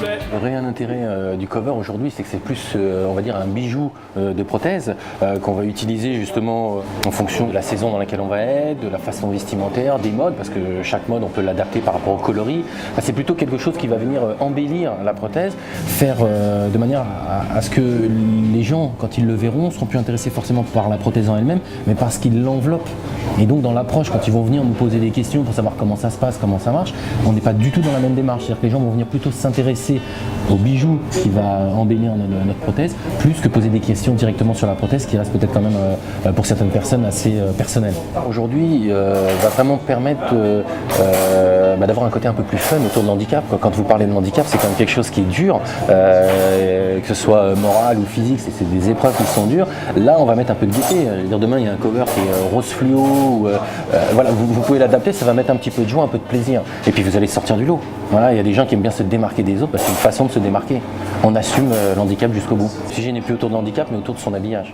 Le réel intérêt du cover aujourd'hui, c'est que c'est plus, on va dire, un bijou de prothèse qu'on va utiliser justement en fonction de la saison dans laquelle on va être, de la façon vestimentaire, des modes, parce que chaque mode on peut l'adapter par rapport au coloris. Enfin, c'est plutôt quelque chose qui va venir embellir la prothèse, faire de manière à ce que les gens, quand ils le verront, seront plus intéressés forcément par la prothèse en elle-même, mais parce qu'ils l'enveloppent. Et donc dans l'approche, quand ils vont venir nous poser des questions pour savoir comment ça se passe, comment ça marche, on n'est pas du tout dans la même démarche. C'est-à-dire que les gens vont venir plutôt s'intéresser au bijou qui va embellir notre prothèse, plus que poser des questions directement sur la prothèse qui reste peut-être quand même pour certaines personnes assez personnelle. Aujourd'hui va vraiment permettre d'avoir un côté un peu plus fun autour de l'handicap. Quand vous parlez de handicap, c'est quand même quelque chose qui est dur, que ce soit moral ou physique, c'est des épreuves qui sont dures. Là, on va mettre un peu de gaieté. Je veux dire, demain, il y a un cover qui est rose fluo. Voilà, vous pouvez l'adapter, ça va mettre un petit peu de joie, un peu de plaisir. Et puis vous allez sortir du lot. Voilà, il y a des gens qui aiment bien se démarquer des autres parce que c'est une façon de se démarquer. On assume l'handicap jusqu'au bout. Le sujet n'est plus autour de l'handicap, mais autour de son habillage.